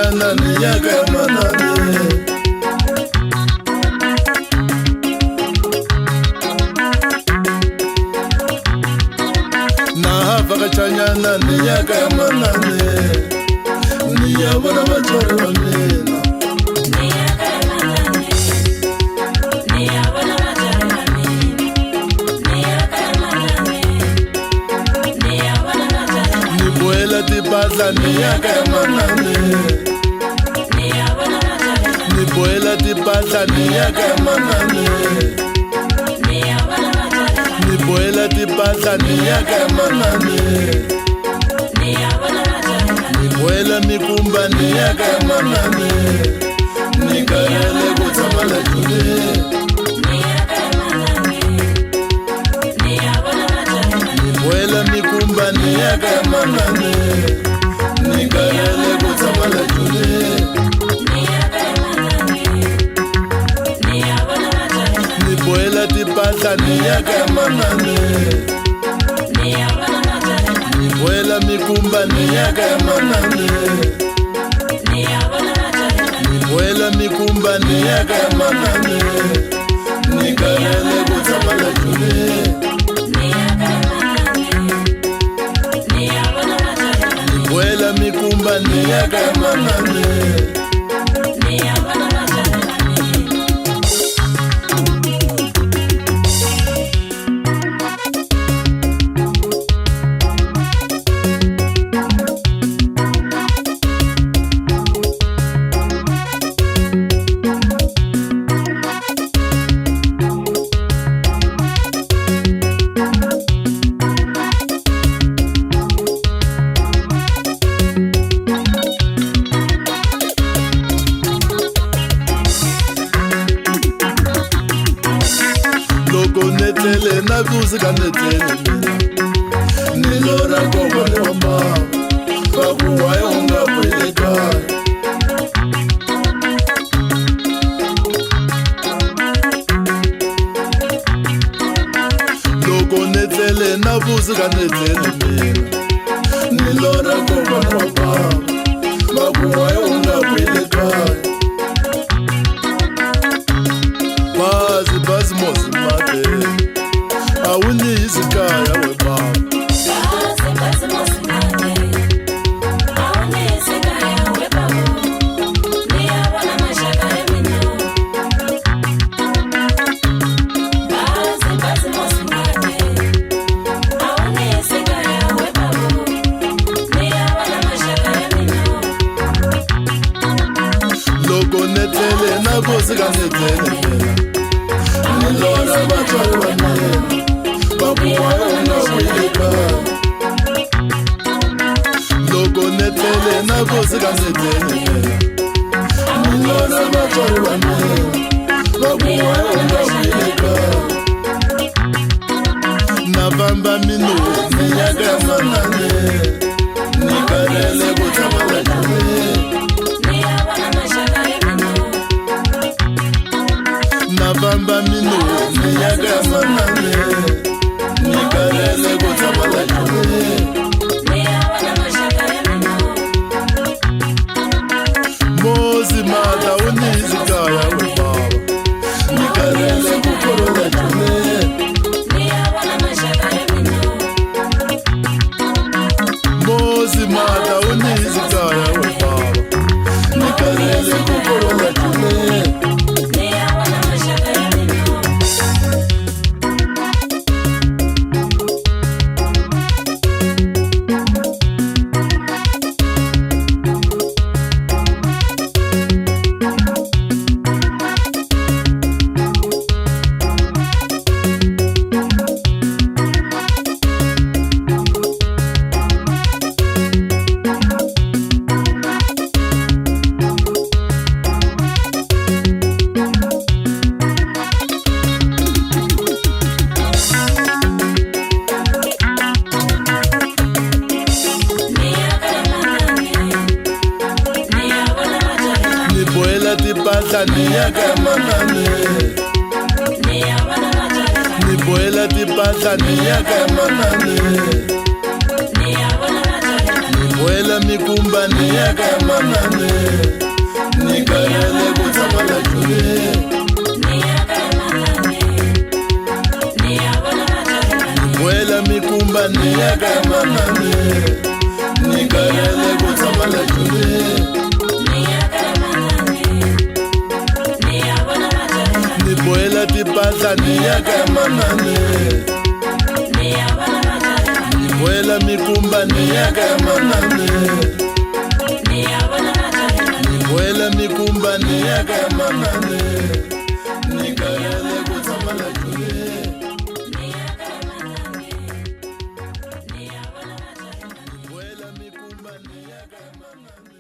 chanyana miaka ya manane. Nahava chanyana miaka ya manane. Niyabona batori bamena. Tipatla miaka ya manane. Niboela tipatla miaka ya manane. Niboela tipatla miaka ya manane. Niboela mikumba miaka ya manane. Nikarele kutamala jule. Niboela mikumba miaka ya manane. Nikarele kutamala jule. Niboela tipatla miaka ya manane. Niboela mikumba miaka ya manane. Niboela mikumba miaka ya manane. Nikarele kutamala jule. Niboela mikumba miaka ya manane. Netele na kuzika netele nilora kobole wamba bakuwayo ungapeleka loko netele na kuzika netele nilora kobole wamba bakuwayo ungapeleka bazi mozi mate awuni izikaya webaba bazi mozi mate awuni izikaya webaba niyabona mashaka emino bazi mozi mate awuni izikaya webaba niyabona mashaka emino loko netele na kuzika netele Nilora batori bamena bakuwayo ungapeleka loko netele na kuzika netele Nilora batori bamena bakuwayo ungapeleka Navamba mino miaka ya manane Nikarele kutamala jule Navamba mino miaka ya manane Nikarele kutamala jule Mozi mata unizikaya webaba Nikarele kukorola jule Mozi mata unizikaya webaba Nikarele kukorola jule tipatla miaka ya manane Niboela tipatla miaka ya manane boela mikumba ni yaka ya manane nikarele kutsamala jule boela mikumba ni yaka ya manane nikarele kutsamala jule ni boela tipatla ni yaka ya manane boela mikumba ni yaka ya manane boela mikumba ni yaka ya manane nikarele kutsamala jule boela mikumba ni yaka ya manane